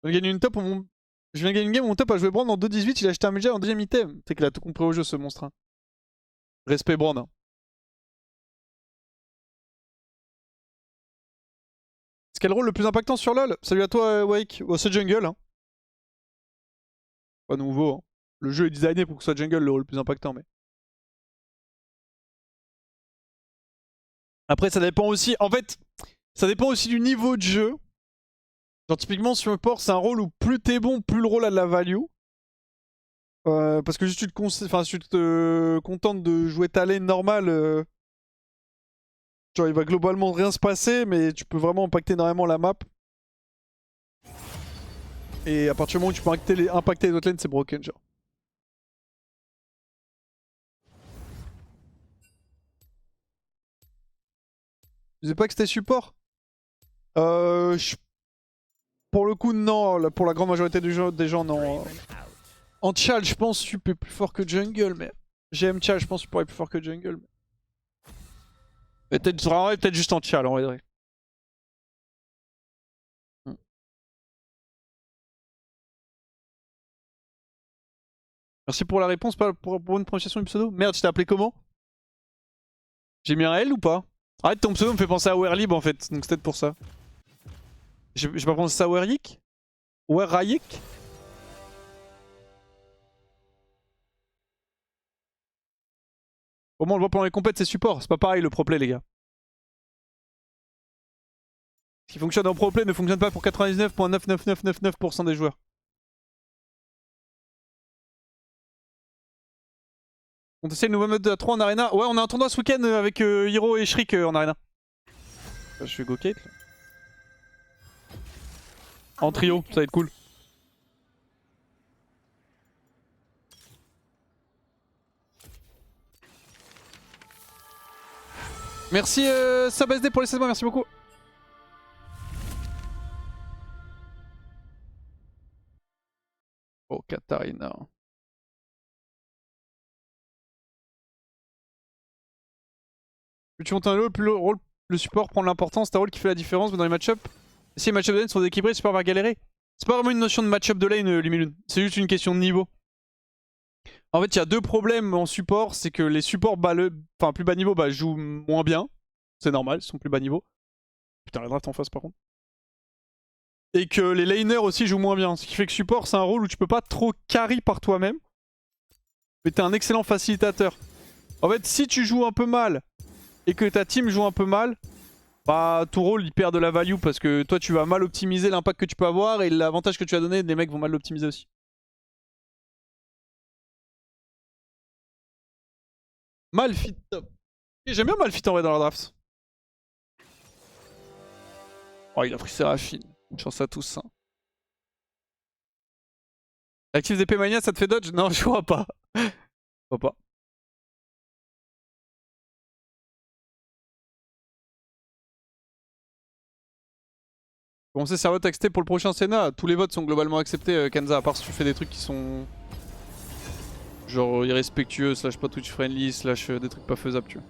Je viens de gagner une top, je viens de gagner une game, mon top a joué Brand en 2-18, il a acheté un Medjay en deuxième item. C'est qu'il a tout compris au jeu ce monstre. Hein. Respect Brand. Hein. C'est quel rôle le plus impactant sur LoL? Salut à toi Wake. Oh, c'est jungle. Hein. Pas nouveau. Hein. Le jeu est designé pour que ce soit jungle le rôle le plus impactant. Mais... Après ça dépend aussi. En fait, ça dépend aussi du niveau de jeu. Genre typiquement support c'est un rôle où plus t'es bon, plus le rôle a de la value. Parce que juste tu te contentes de jouer ta lane normale, genre il va globalement rien se passer, mais tu peux vraiment impacter énormément la map. Et à partir du moment où tu peux impacter les autres lanes, c'est broken genre. Je sais pas que c'était support. Je Pour le coup, non. Pour la grande majorité des gens, non. En Chal, je pense que Sup est plus fort que Jungle, mais... GM Chal, je pense que Sup est plus fort que Jungle. Mais... Peut-être juste en Chal, en vrai. Hmm. Merci pour la réponse, pas pour une prononciation du pseudo. Merde, je t'ai appelé comment? J'ai mis un L ou pas? Arrête, ton pseudo me fait penser à Werlib en fait, donc c'est peut-être pour ça. J'ai pas pensé à Weryik? Werayik? Au moins on le voit pendant les compètes, c'est support. C'est pas pareil le pro play, les gars. Ce qui fonctionne en pro play ne fonctionne pas pour 99,99999% des joueurs. On essaie le nouveau mode de 3 en arena. Ouais, on a un tournoi ce week-end avec Hiro et Shriek en arena. Je vais go Kate. En trio, ça va être cool. Merci SubSD pour les 16 mois, merci beaucoup. Oh, Katarina. Plus tu montes un lot, plus le support prend de l'importance. C'est un rôle qui fait la différence, mais dans les match-up, si les match-up de lane sont déséquilibrés, le support va galérer. C'est pas vraiment une notion de match-up de lane, Lumilune. C'est juste une question de niveau. En fait, il y a deux problèmes en support. C'est que les supports plus bas niveau jouent moins bien. C'est normal, ils sont plus bas niveau. Putain, la draft en face par contre. Et que les laners aussi jouent moins bien. Ce qui fait que support, c'est un rôle où tu peux pas trop carry par toi-même. Mais t'es un excellent facilitateur. En fait, si tu joues un peu mal et que ta team joue un peu mal, bah ton rôle il perd de la value parce que toi tu vas mal optimiser l'impact que tu peux avoir et l'avantage que tu as donné, les mecs vont mal l'optimiser aussi. Malphite top. J'aime bien Malphite en vrai dans la draft. Oh, il a pris Seraphine. Une chance à tous. Hein. Active d'épée mania, ça te fait dodge? Non, je crois pas. Je crois pas. Bon, c'est serveur accepté pour le prochain Senna. Tous les votes sont globalement acceptés, Kenza, à part si tu fais des trucs qui sont genre irrespectueux, slash pas Twitch friendly, slash des trucs pas faisables, tu vois.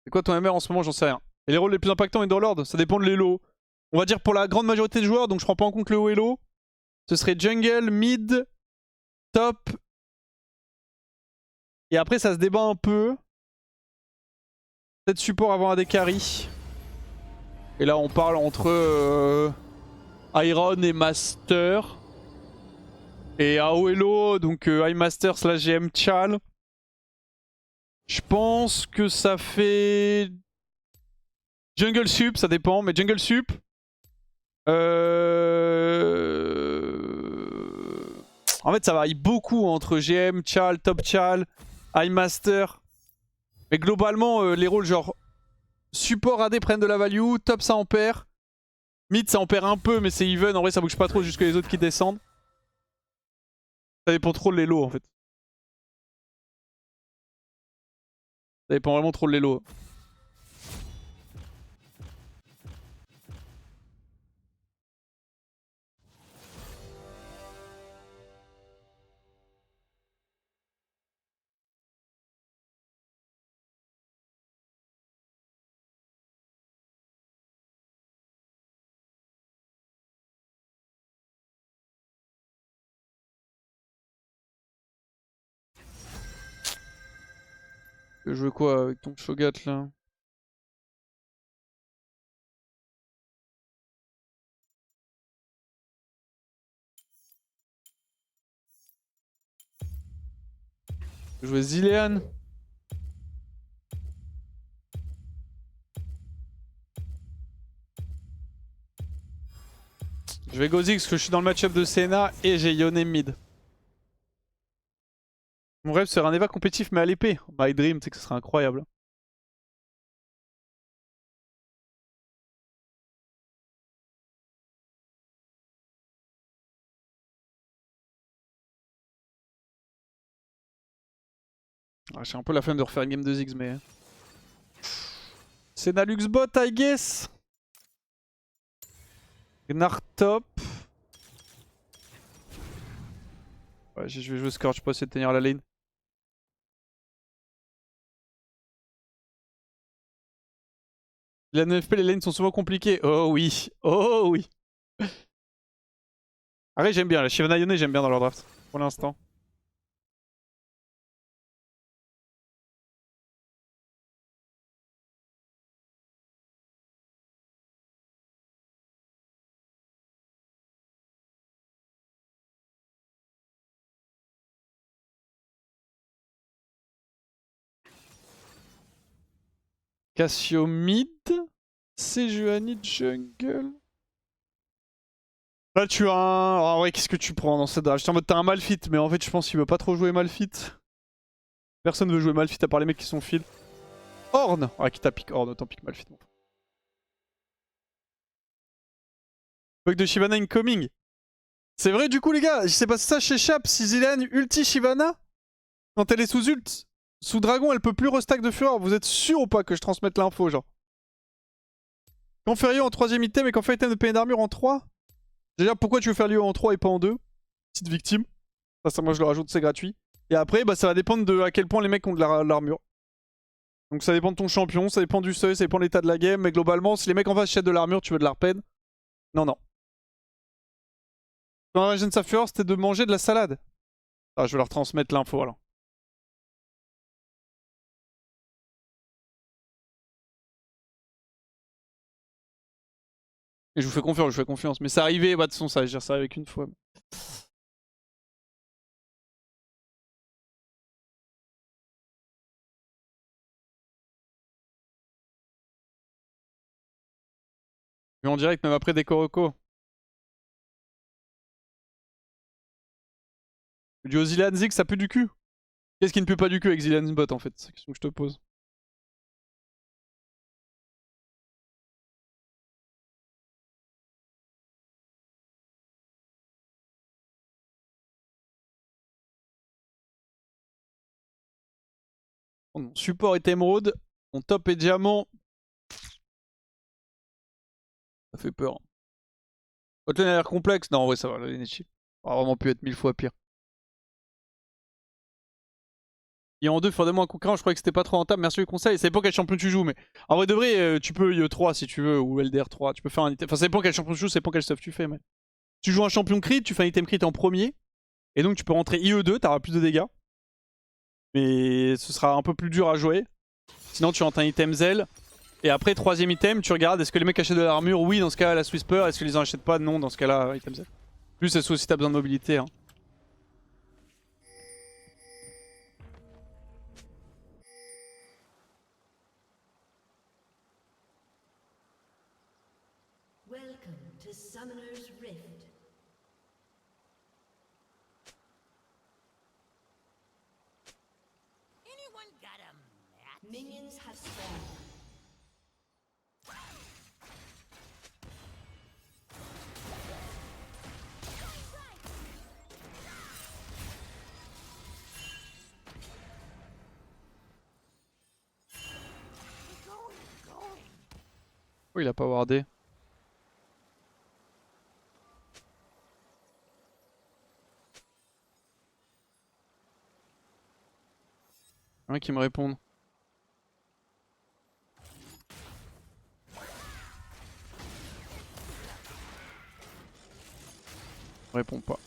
C'est quoi ton MR en ce moment? J'en sais rien. Et les rôles les plus impactants Lord, ça dépend de l'elo. On va dire pour la grande majorité des joueurs, donc je prends pas en compte le haut elo. Ce serait jungle, mid, top. Et après ça se débat un peu. Peut-être support avant AD carry. Et là on parle entre Iron et Master. Et à haut elo, donc iMaster slash GM Chal. Je pense que ça fait... Jungle Sup, ça dépend, mais Jungle Sup. En fait, ça varie beaucoup entre GM, Chal, Top Chal, iMaster. Mais globalement, les rôles genre support AD prennent de la value, top ça en perd. Mid ça en perd un peu, mais c'est even. En vrai, ça bouge pas trop jusque les autres qui descendent. Ça dépend trop de l'élo en fait. Ça dépend vraiment trop de l'élo. Tu veux jouer quoi avec ton Shogat là? Tu veux jouer Zilean? Je vais Gozix parce que je suis dans le match-up de Senna et j'ai Yone mid. Mon rêve serait un Eva compétitif mais à l'épée. My dream, c'est que ce serait incroyable. Ah, j'ai un peu la flemme de refaire une game de Ziggs mais... Senna Luxbot I guess. Gnar top. Ouais, je vais jouer Scourge pour essayer de tenir la lane. La NFP, les lanes sont souvent compliquées. Oh oui. Oh oui. Arrête, j'aime bien. La Shyvana Yone, j'aime bien dans leur draft. Pour l'instant. Cassio mid. Sejuani jungle. Là, tu as un. Ah ouais, qu'est-ce que tu prends dans cette draft? J'étais en mode t'as un Malphite, mais en fait, je pense qu'il veut pas trop jouer Malphite. Personne veut jouer Malphite à part les mecs qui sont fil. Ornn. Ah, qui t'a pique Ornn, autant pique Malphite. Bug de Shyvana incoming. C'est vrai, du coup, les gars, c'est pas ça chez Chap. Si Zilean ulti Shyvana, quand elle est sous ult, sous dragon, elle peut plus restack de fureur. Vous êtes sûr ou pas que je transmette l'info, genre? Quand faire Yo en 3ème item et quand faire item de PN d'armure en 3? Déjà, pourquoi tu veux faire Yo en 3 et pas en 2? Petite victime. Ça, moi, je le rajoute, c'est gratuit. Et après, bah, ça va dépendre de à quel point les mecs ont de l'armure. Donc ça dépend de ton champion, ça dépend du seuil, ça dépend de l'état de la game. Mais globalement, si les mecs en face achètent de l'armure, tu veux de l'arpen? Non, non. Dans la Regen sa fureur, c'était de manger de la salade. Ah, je vais leur transmettre l'info alors. Et je vous fais confiance, je vous fais confiance. Mais c'est arrivé, bah de toute façon, ça, je gère ça avec une fois. Mais en direct, même après des Koroko. Du Zilean Ziggs, ça pue du cul. Qu'est-ce qui ne pue pas du cul avec Zilean Bot en fait? C'est la question que je te pose. Mon support est émeraude, mon top est diamant. Ça fait peur. Votre lane a l'air complexe. Non, ouais, ça va, la lane est cheap. Ça aurait vraiment pu être 1000 fois pire. Et en 2, faudrait moins un concurrent, je croyais que c'était pas trop rentable. Merci du conseil. Ça dépend quel champion tu joues, mais en vrai de vrai, tu peux IE3 si tu veux, ou LDR3. Tu peux faire un item. Enfin, ça dépend quel champion tu joues, ça dépend quel stuff tu fais. Mais tu joues un champion crit, tu fais un item crit en premier, et donc tu peux rentrer IE2, t'auras plus de dégâts. Mais ce sera un peu plus dur à jouer. Sinon, tu rentres un item Zell. Et après, 3ème item, tu regardes est-ce que les mecs achètent de l'armure? Oui, dans ce cas-là, la Whisper. Est-ce que les en achètent pas? Non, dans ce cas-là, item Zell. Plus, c'est aussi si t'as besoin de mobilité. Hein. Welcome to Summoner's Rift. Anyone got a match? Minions have spawned. Oh, il a pas wardé. Un mec qui me répond. Répond pas.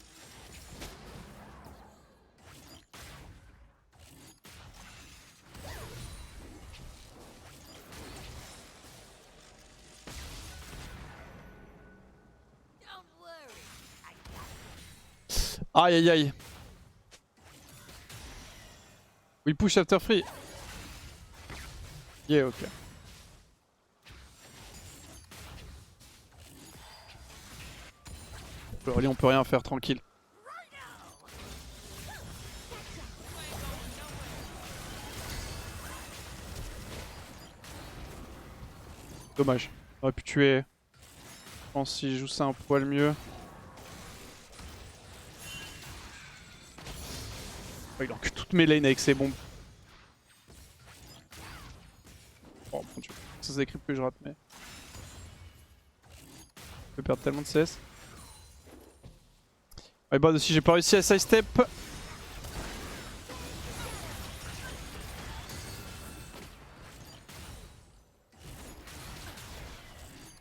Aïe aïe aïe. We push after free. Yeah, ok. On peut rien faire, tranquille. Dommage. On aurait pu tuer. Je pense s'il joue ça un poil mieux. Oh, il encule toutes mes lanes avec ses bombes. Oh mon dieu. Ça c'est des creeps que je rate, mais. Je peux perdre tellement de CS. Ouais, bah aussi j'ai pas réussi à sidestep.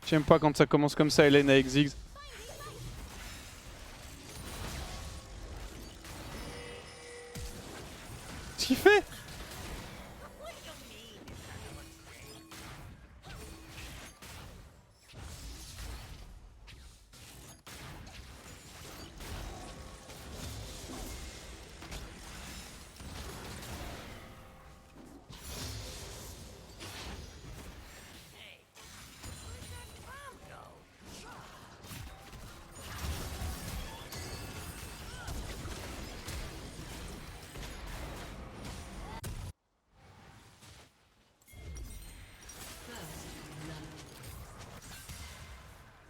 J'aime pas quand ça commence comme ça, Hélène avec Ziggs. Qu'est-ce qu'il fait?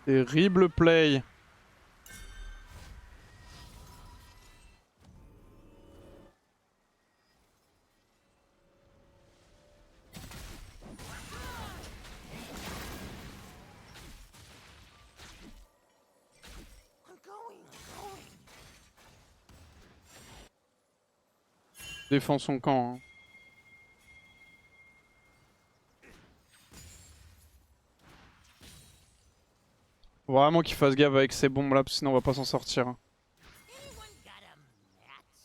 Terrible play. Défend son camp. Hein. Faut vraiment qu'il fasse gaffe avec ces bombes là, parce que sinon on va pas s'en sortir. Hein. Anyone got a match?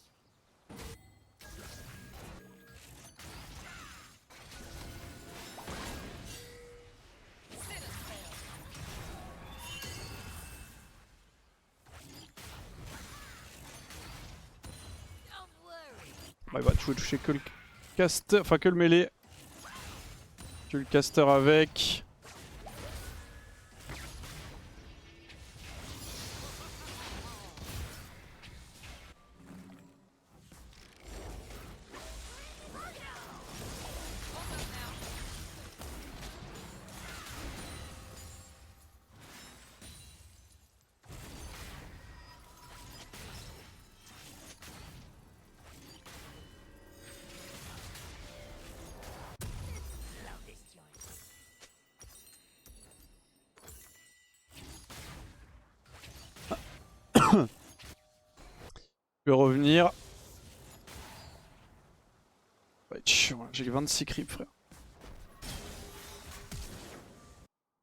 Don't worry. Bah, il va toucher que le caster, enfin que le mêlée. Que le caster avec. Love this joint. Je vais revenir. Ouais, j'ai 26 creeps, frère.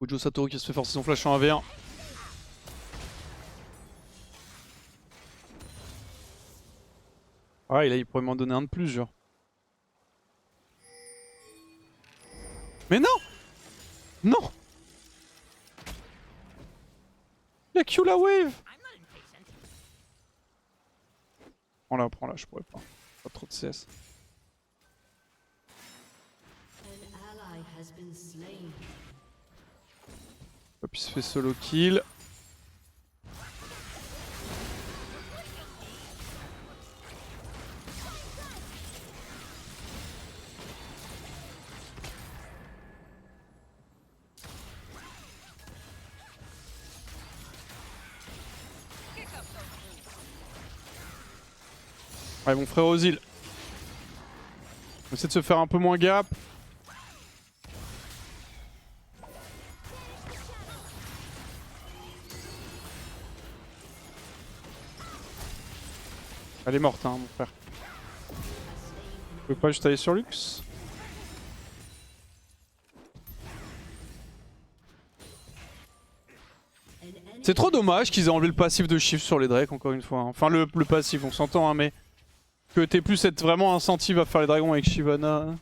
Ujo Satoru qui se fait forcer son flash en 1v1. Ah, là, il pourrait m'en donner un de plus, genre. Mais non! Non! Il a Q la wave! I'm not impatient. Prends-la, je pourrais pas. Pas trop de CS. An ally has been slain. Hop, il se fait solo kill. Ouais, mon frère Ozil. On essaie de se faire un peu moins gap. Elle est morte, hein, mon frère. Je peux pas juste aller sur Lux? C'est trop dommage qu'ils aient enlevé le passif de Shift sur les Drake, encore une fois. Hein. Enfin, le passif, on s'entend, hein, mais que t'aies plus cette vraiment incentive à faire les dragons avec Shyvana.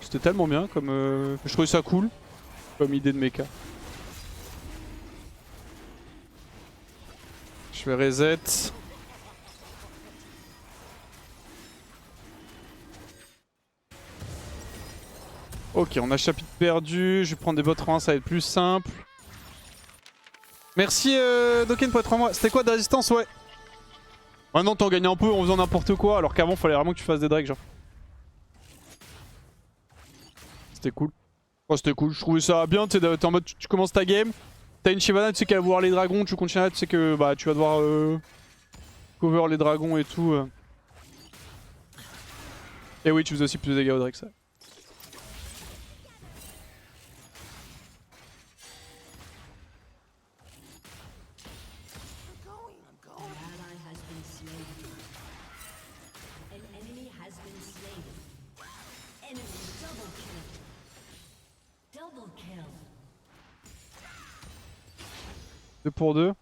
C'était tellement bien, comme je trouvais ça cool, comme idée de mecha. Je Je vais reset. Ok, on a chapitre perdu. Je vais prendre des bots rangs, ça va être plus simple. Merci Dokken pour être 3 mois. C'était quoi de résistance? Ouais. Maintenant t'en gagnes un peu en faisant n'importe quoi, alors qu'avant fallait vraiment que tu fasses des drakes genre. C'était cool. Oh, c'était cool, je trouvais ça bien, tu sais, t'es en mode tu commences ta game, t'as une Shyvana, tu sais qu'elle va voir les dragons, tu continues, tu sais que bah tu vas devoir cover les dragons et tout. Et oui, tu faisais aussi plus de dégâts au Drake ça. An ally has been slain. An enemy has been slain. Enemy double kill. Double kill. 2 pour 2.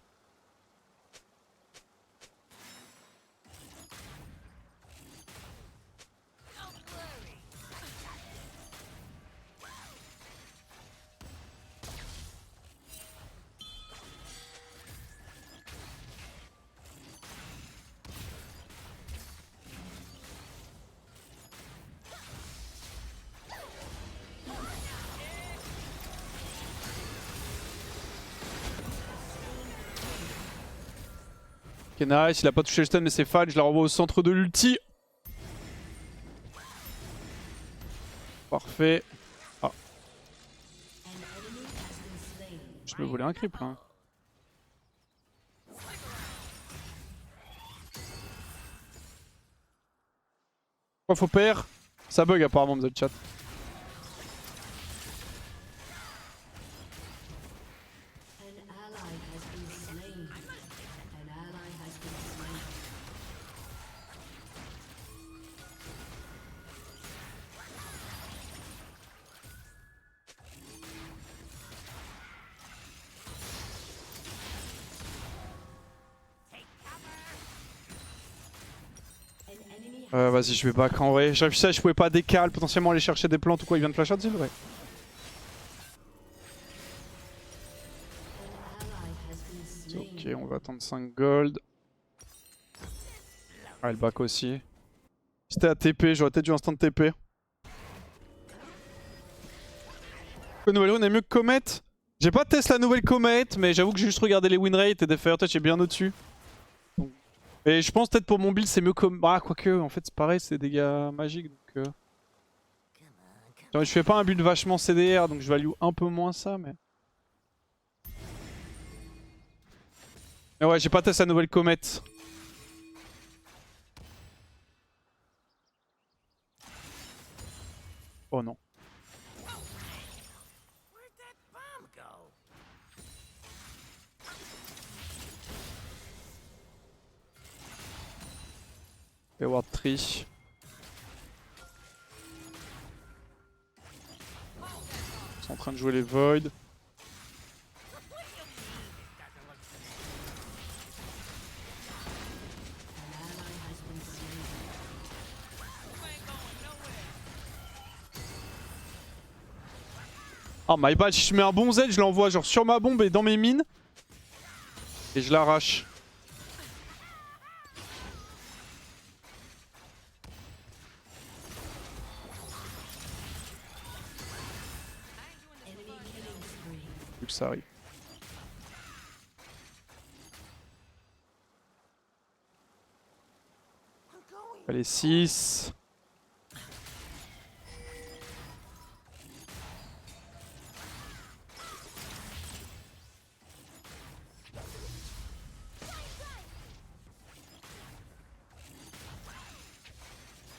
Ok, nice, il a pas touché le stun mais c'est fan, je la renvoie au centre de l'ulti. Parfait. Ah, An enemy has been slain. je me volais un creep là. Pourquoi faut perdre? Ça bug apparemment dans le chat. An ally has been slain. An ally has been slain. An enemy Vas-y, je vais back en vrai. J'ai réfléchi, je pouvais pas décal, potentiellement aller chercher des plantes ou quoi. Il vient de flash out, Zil, ouais. ally has been slain. Ok, on va attendre 5 gold. Ah, le back aussi. C'était à TP, j'aurais peut-être dû instant TP. La nouvelle rune est mieux que Comet. J'ai pas testé la nouvelle Comet, mais j'avoue que j'ai juste regardé les win rates et des fire touch est bien au-dessus. Donc... Et je pense peut-être pour mon build c'est mieux comme... Ah, quoique, en fait c'est pareil, c'est des dégâts magiques. Donc, genre, je fais pas un build vachement CDR, donc je value un peu moins ça, mais... Mais ouais, j'ai pas testé la nouvelle Comet. Oh non. Where'd that bomb go? Ward Tree. Ils sont en train de jouer les Void. An ally has been slain. Oh my bad, si je mets un bon Z, je l'envoie genre sur ma bombe et dans mes mines. Et je l'arrache. Enemy killing spree. Vu que ça arrive. Allez, 6.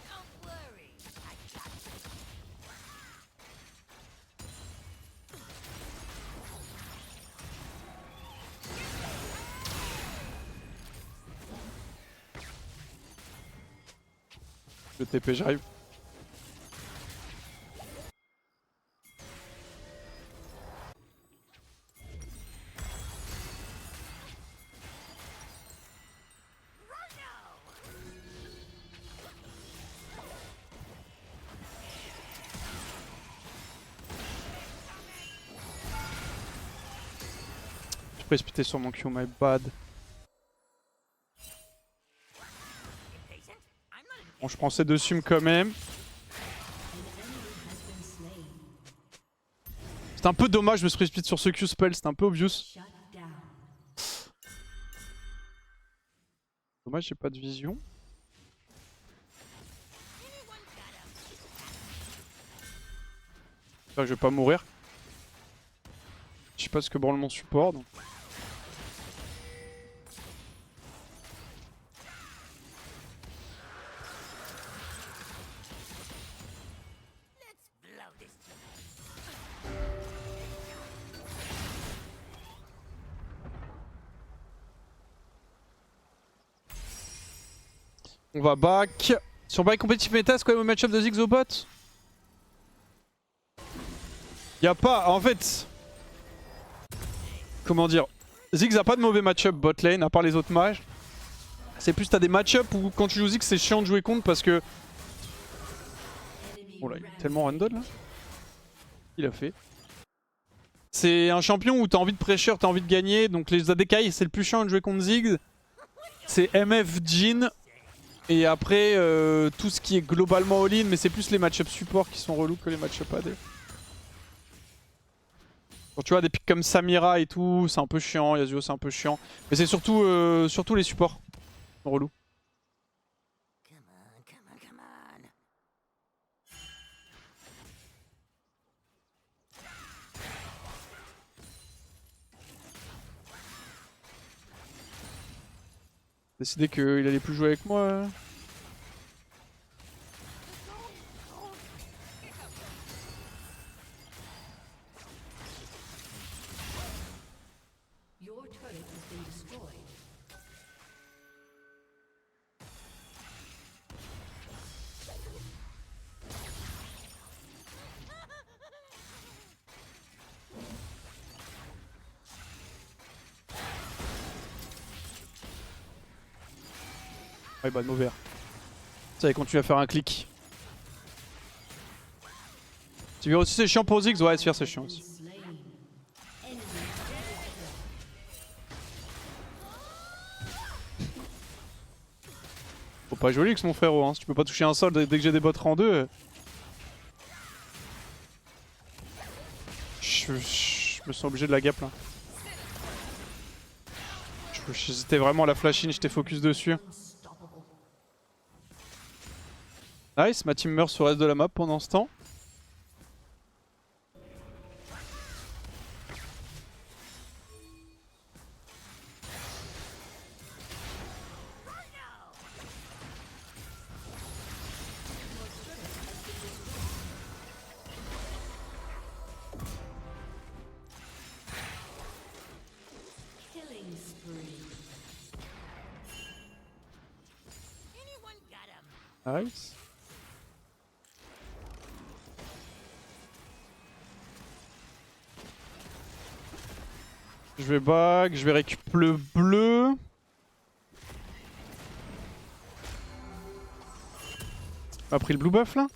Don't worry. I got you. Le TP, j'arrive. Je précipité sur mon Q, my bad. Bon, je prends ces 2 sums quand même. C'est un peu dommage, je me suis précipité sur ce Q-spell, c'était un peu obvious. Shut down. Dommage, j'ai pas de vision. J'espère que je vais pas mourir. Je sais pas ce que branle mon support donc. Let's blow this. On va back. Sur back compétitif méta, c'est quoi le match-up de Ziggs au bot? Y'a pas, en fait... Comment dire? Ziggs a pas de mauvais match-up bot lane, à part les autres mages. C'est plus t'as des match-up où quand tu joues Ziggs c'est chiant de jouer contre parce que... Oh là, il est tellement random là. Il a fait. C'est un champion où t'as envie de pressure, t'as envie de gagner, donc les ADK c'est le plus chiant de jouer contre Ziggs. C'est MF, Jhin, et après tout ce qui est globalement all-in, mais c'est plus les match-up support qui sont relous que les match-up AD. Quand tu vois des pics comme Samira et tout, c'est un peu chiant, Yasuo c'est un peu chiant. Mais c'est surtout, surtout les supports qui sont relous. Come on, come on, come on. Décidé qu'il allait plus jouer avec moi. Your turret has been destroyed. Ouais bah mauvais. Ça va continuer à faire un clic. Sivir aussi c'est chiant pour Ziggs, ouais Sivir c'est chiant aussi. Slain. Faut pas jouer Lux mon frérot, hein. Si tu peux pas toucher un sol dès que j'ai des bots rang 2. Je me sens obligé de la gap là. J'hésitais vraiment à la flash in, j'étais focus dessus. Nice, ma team meurt sur le reste de la map pendant ce temps. Killing spree. Anyone got him? Nice. Je vais back, je vais récup le bleu. On a pris le blue buff là?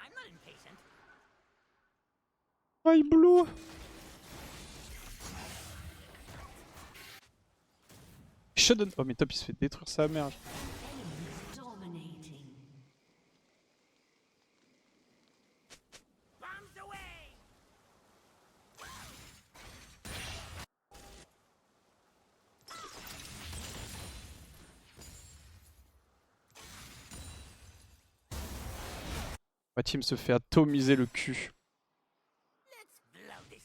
I'm not impatient. Ah il blue. Shudden. Oh mais top il se fait détruire sa mère. Dominating. Bombs away! Ma team se fait atomiser le cul. Let's blow this.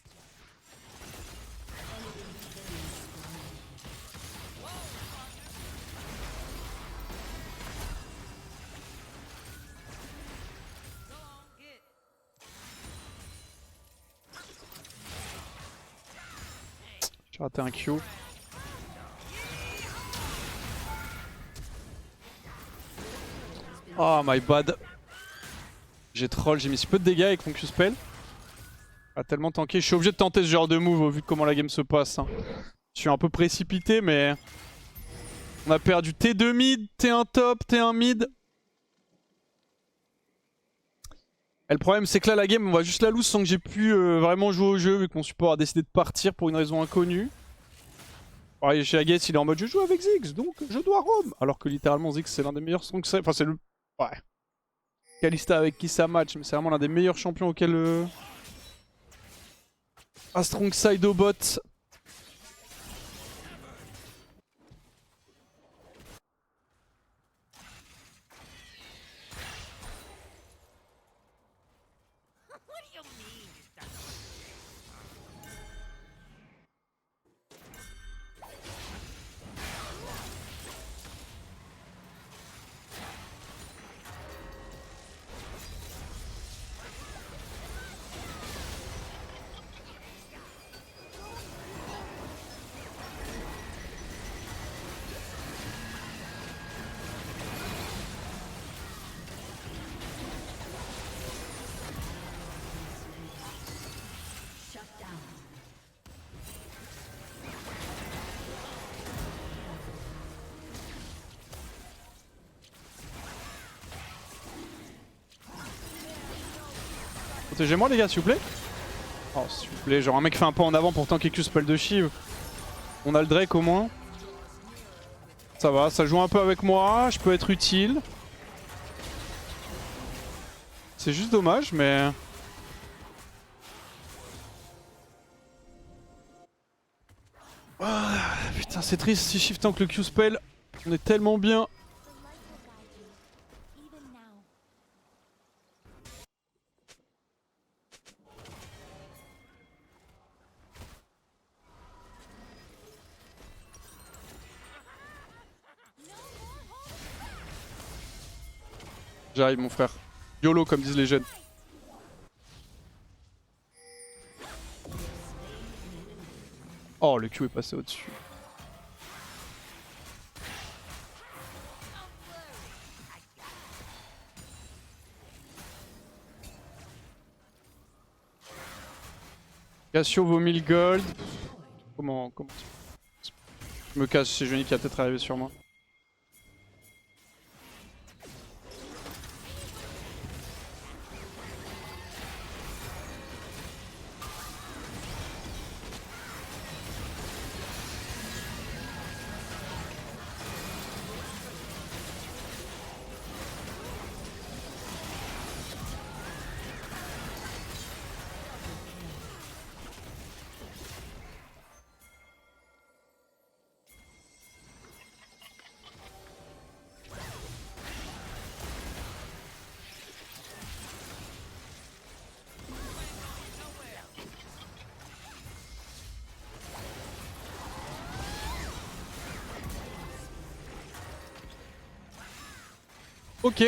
Go on, get. J'ai raté un Q. Oh my bad. J'ai troll, j'ai mis si peu de dégâts avec mon Q-spell. A tellement tanké. Je suis obligé de tenter ce genre de move au vu de comment la game se passe. Hein. Je suis un peu précipité mais... On a perdu T2 mid, T1 top, T1 mid. Et le problème c'est que là la game on va juste la lose sans que j'ai pu vraiment jouer au jeu vu que mon support a décidé de partir pour une raison inconnue. Ouais, chez Agues, il est en mode je joue avec Ziggs, donc je dois Rome. Alors que littéralement, Ziggs, c'est l'un des meilleurs strong side. Enfin, c'est le. Ouais. Kalista avec qui ça match, mais c'est vraiment l'un des meilleurs champions auquel. Un strong side au bot. What do you mean? Shut down. Protégez-moi les gars, s'il vous plaît. Oh, s'il vous plaît, genre un mec fait un pas en avant pour tanker Q spell de Shiv. On a le Drake au moins. Ça va, ça joue un peu avec moi, je peux être utile. C'est juste dommage, mais... Ah, putain, c'est triste si Shiv tank le Q spell. On est tellement bien. J'arrive mon frère. YOLO comme disent les jeunes. Oh, le Q est passé au-dessus. Cassio vaut 1000 gold. Comment je me casse, c'est Johnny qui a peut-être arrivé sur moi. Ok.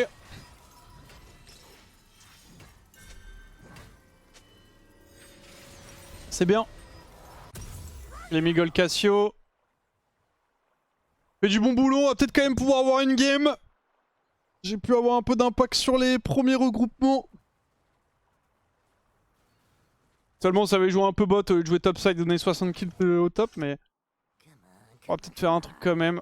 C'est bien. Les Migol Cassio. Fait du bon boulot, on va peut-être quand même pouvoir avoir une game. J'ai pu avoir un peu d'impact sur les premiers regroupements. Seulement, ça avait joué un peu bot au lieu de jouer topside et donner 60 kills au top, mais on va peut-être faire un truc quand même.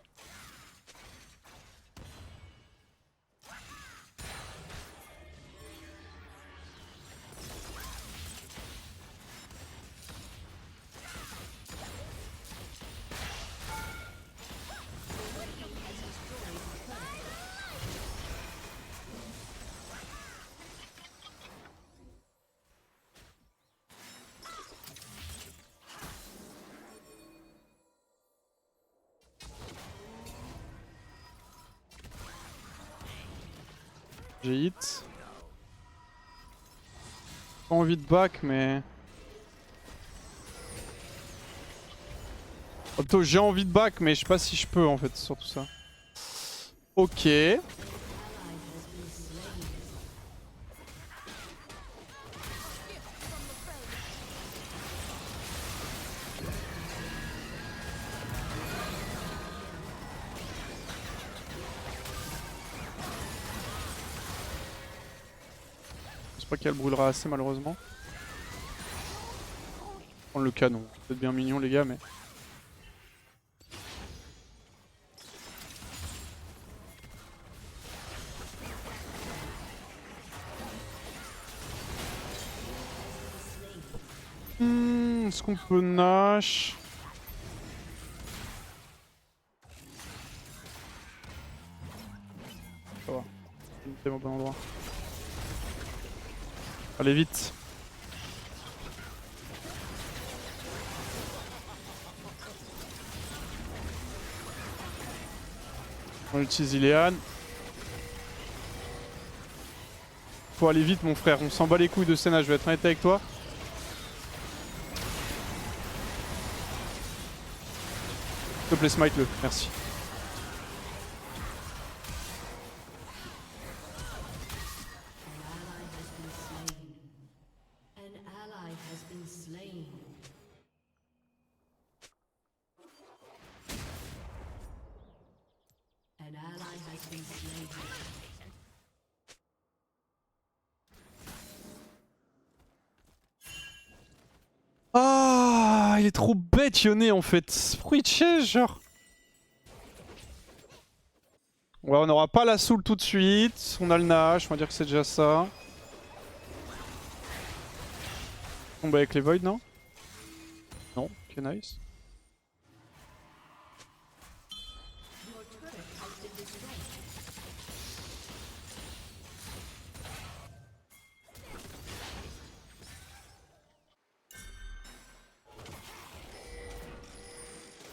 J'ai hit. Pas envie de back, mais... Oh, plutôt, j'ai envie de back, mais je sais pas si je peux en fait, sur tout ça. Ok. Je sais pas qu'elle brûlera assez malheureusement. Prendre le canon. Peut-être bien mignon les gars, mais... Est-ce qu'on peut Nash? Ça va. C'est au bon endroit. Allez vite. On utilise Ileana. Faut aller vite mon frère, on s'en bat les couilles de Senna, je vais être honnête avec toi. S'il te plaît smite le, merci. An ally has been slain. An ally has been slain. Ah, il est trop bête Yone en fait. Pourquoi il chase genre? Ouais, on n'aura pas la soul tout de suite. On a le Nash, on va dire que c'est déjà ça. On va avec les Void, non? Non, ok, nice. Your turret has been destroyed.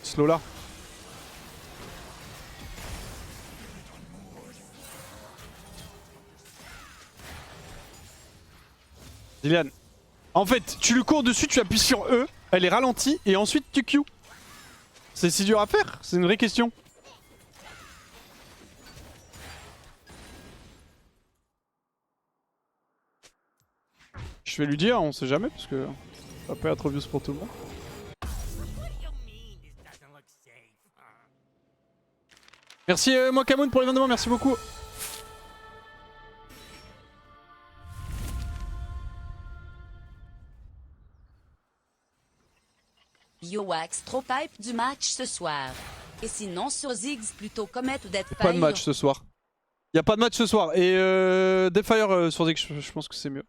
Slow là. Dylan. En fait, tu lui cours dessus, tu appuies sur E, elle est ralentie et ensuite tu Q. C'est si dur à faire? C'est une vraie question. Je vais lui dire, on sait jamais parce que ça peut être obvious pour tout le monde. What do you mean this doesn't look safe? Merci Mokamoun pour les 22 mois, merci beaucoup. Yowax trop hype du match ce soir. Et sinon sur Ziggs plutôt Comet ou Deadfire. Pas de match ce soir. Y a pas de match ce soir. Et Deadfire sur Ziggs, je pense que c'est mieux.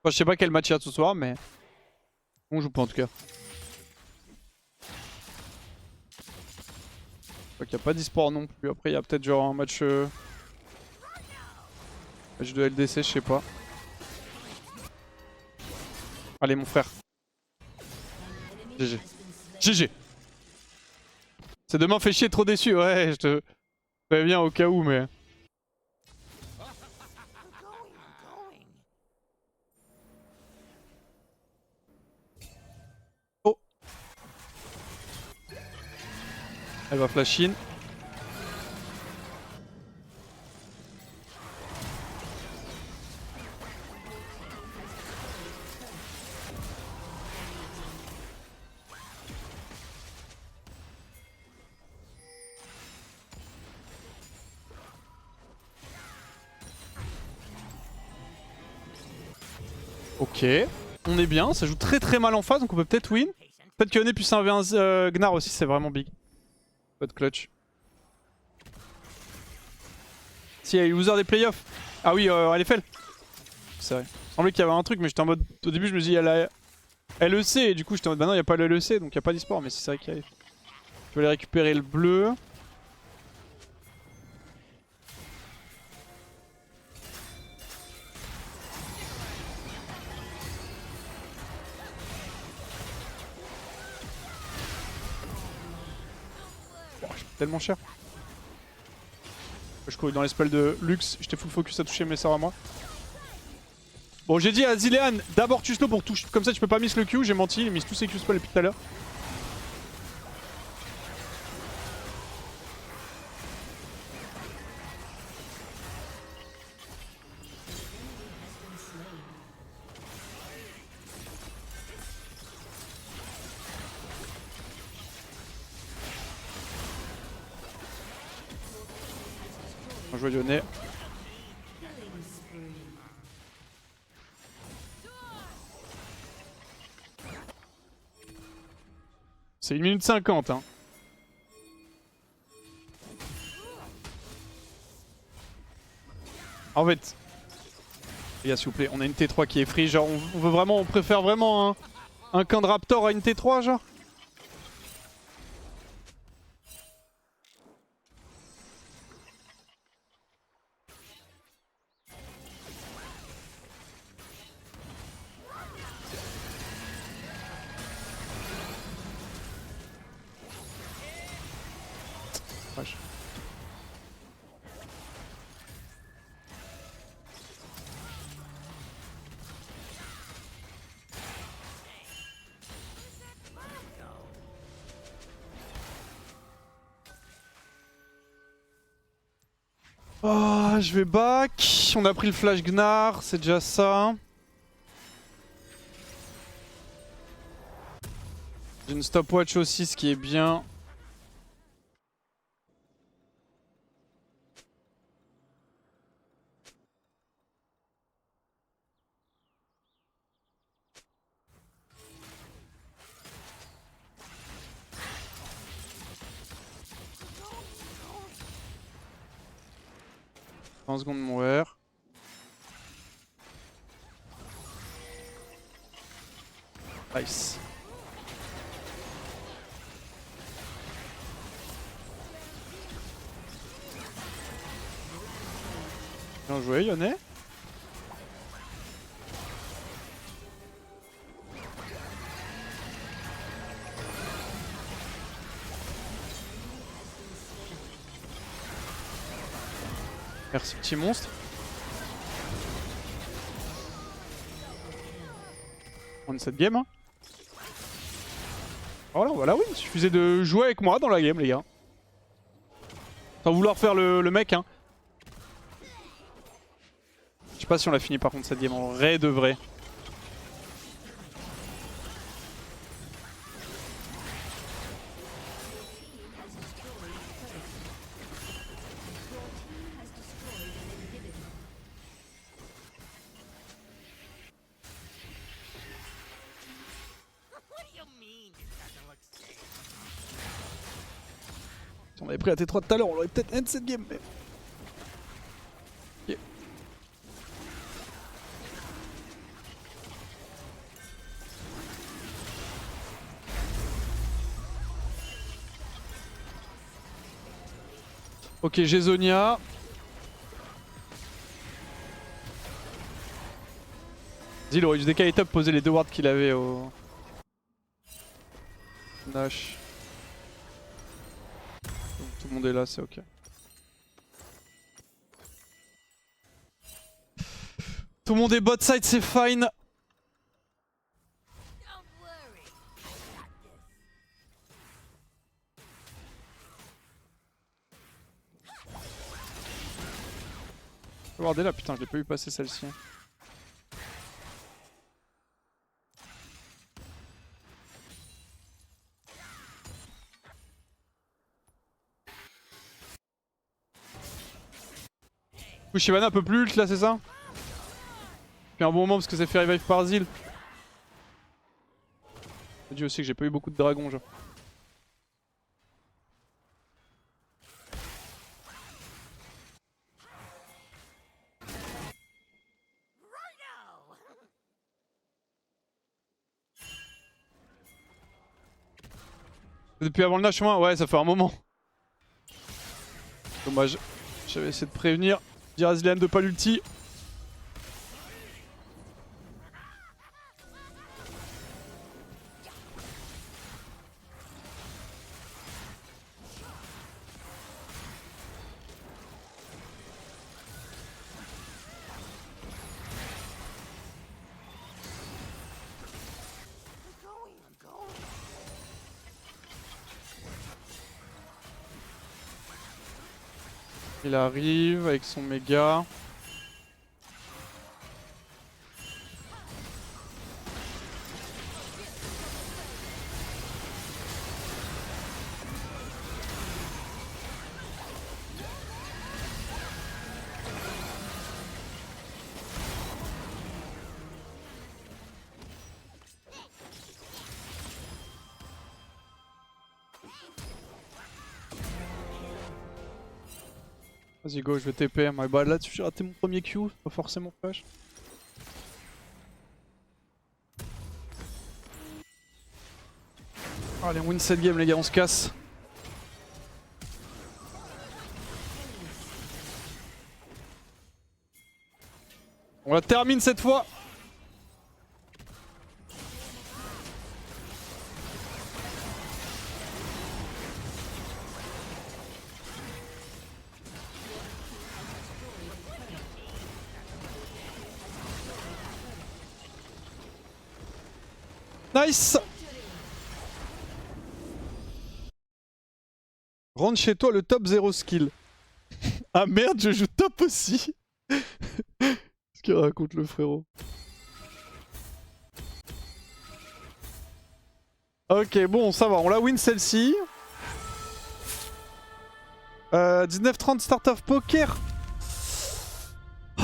Enfin, je sais pas quel match il y a ce soir, mais on joue pas en tout cas. Je crois qu'il n'y a pas d'e-sport non plus. Après, il y a peut-être genre un match, match de LDC, je sais pas. Allez, mon frère. GG. GG. C'est demain, fait chier, trop déçu. Ouais, je te préviens au cas où, mais. I'm going. Oh. Elle va flash in. Ok, on est bien, ça joue très très mal en face donc on peut peut-être win. Peut-être que Yone puisse 1v1 Gnar aussi, c'est vraiment big. Pas de clutch. Si, il y a eu loser des playoffs. Ah oui, LFL. C'est vrai. Il semblait qu'il y avait un truc, mais j'étais en mode. Au début, je me dis, il y a la LEC, et du coup, j'étais en mode, bah non, il n'y a pas le LEC, donc il n'y a pas d'e-sport, mais c'est vrai qu'il y a. Je vais aller récupérer le bleu. Oh, je suis tellement cher. Je courais dans les spells de Lux, j'étais full focus à toucher mes sorts à moi. Bon, j'ai dit à Zilean, d'abord tu slow pour toucher, comme ça tu peux pas miss le Q, j'ai menti, il miss tous ses Q spells depuis tout à l'heure. Bien joué Yone. C'est 1 minute 50 hein. En fait, les gars s'il vous plaît, on a une T3 qui est free, genre on veut vraiment, on préfère vraiment un camp de Raptor à une T3 genre. Oh, je vais back. On a pris le flash Gnar, c'est déjà ça. J'ai une stopwatch aussi, ce qui est bien. « 30 secondes mon R. Nice. Bien joué Yone. Merci petit monstre. On est cette game hein. Voilà, voilà oui, il suffisait de jouer avec moi dans la game les gars. Sans vouloir faire le mec hein. Je sais pas si on l'a fini par contre cette game en vrai de vrai. Si on avait pris la T3 tout à l'heure, on aurait peut-être end cette game. Mais... Ok. Ok, j'ai Zonia. Zil aurait dû décaler top, poser les deux wards qu'il avait au... Nash. Donc, tout le monde est là, c'est ok. Tout le monde est bot side, c'est fine. Le ward est là, putain, je l'ai pas vu passer celle-ci. Shivana peut plus ult là, c'est ça? Depuis un bon moment parce que ça fait revive par Zil. Je dis aussi que j'ai pas eu beaucoup de dragons, genre. Depuis avant le Nash, moi, ouais, ça fait un moment. Dommage. J'avais essayé de prévenir. Dire à Zilean de pas l'ulti. Il arrive avec son méga. Vas-y go, je vais TP. My bad, là j'ai raté mon premier Q, pas forcément flash. Allez, on win cette game les gars, on se casse. On la termine cette fois. Nice. Rentre chez toi le top 0 skill. Ah merde, je joue top aussi. Qu'est-ce qu'il raconte le frérot? Ok, bon, ça va, on la win celle-ci. 19-30 start of poker.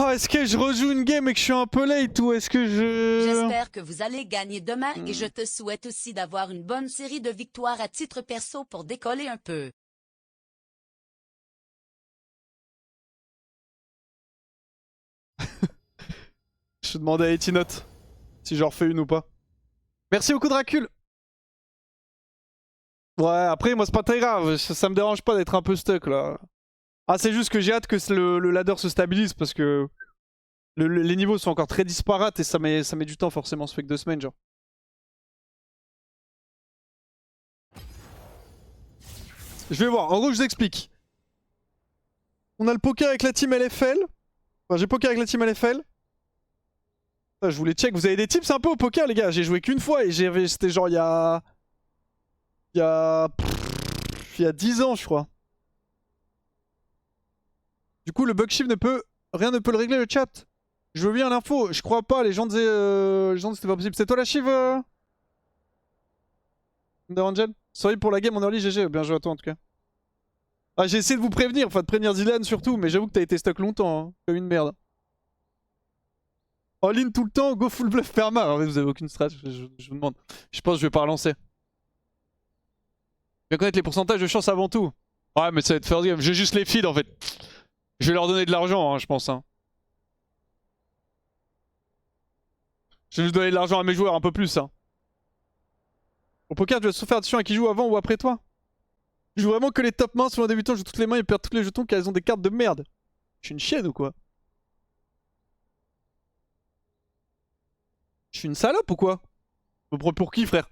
Oh, est-ce que je rejoue une game et que je suis un peu late ou est-ce que je... J'espère que vous allez gagner demain et je te souhaite aussi d'avoir une bonne série de victoires à titre perso pour décoller un peu. Je demandais à Etinote si j'en refais une ou pas. Merci beaucoup Dracul. Ouais, après moi c'est pas très grave, ça me dérange pas d'être un peu stuck là. Ah c'est juste que j'ai hâte que le ladder se stabilise parce que les niveaux sont encore très disparates et ça met du temps forcément, ça fait que 2 semaines genre. Je vais voir, en gros je vous explique. On a le poker avec la team LFL. Enfin j'ai poker avec la team LFL. Je voulais check, vous avez des tips un peu au poker les gars? J'ai joué qu'une fois et c'était genre il y a... Il y a 10 ans je crois. Du coup le bug shift rien ne peut le régler le chat. Je veux bien l'info, je crois pas, les gens disaient c'était pas possible. C'est toi la chive Angel? Sorry pour la game en early GG, bien joué à toi en tout cas. Ah j'ai essayé de vous prévenir, enfin de prévenir Zilan surtout, mais j'avoue que t'as été stuck longtemps, hein. Comme une merde. All in tout le temps, go full bluff perma. En fait vous avez aucune strat, je vous demande. Je pense que je vais pas relancer. Bien connaître les pourcentages de chance avant tout. Ouais mais ça va être first game, j'ai juste les feeds en fait. Je vais leur donner de l'argent hein, je pense hein. Je vais juste donner de l'argent à mes joueurs un peu plus hein. Au poker tu dois surtout faire attention à qui joue avant ou après toi. Je joue vraiment que les top mains, selon un débutant je joue toutes les mains et perds tous les jetons car elles ont des cartes de merde. Je suis une chienne ou quoi? Je suis une salope ou quoi? Pour qui frère?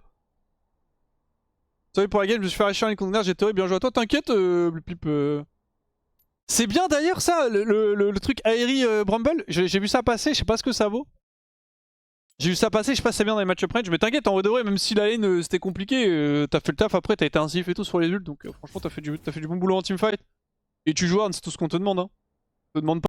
Sorry pour la game, je me suis fait arracher un contre j'ai théorie, bien joué à toi, t'inquiète Blip. C'est bien d'ailleurs ça, le truc Aerie Bramble, j'ai vu ça passer, je sais pas ce que ça vaut. J'ai vu ça passer, je sais pas si c'est bien dans les match-up range, mais t'inquiète, en vrai de vrai, même si la lane c'était compliqué, t'as fait le taf après, t'as été incisif et tout sur les ults, donc franchement t'as fait du bon boulot en teamfight. Et tu joues hard, c'est tout ce qu'on te demande. Hein. On te demande pas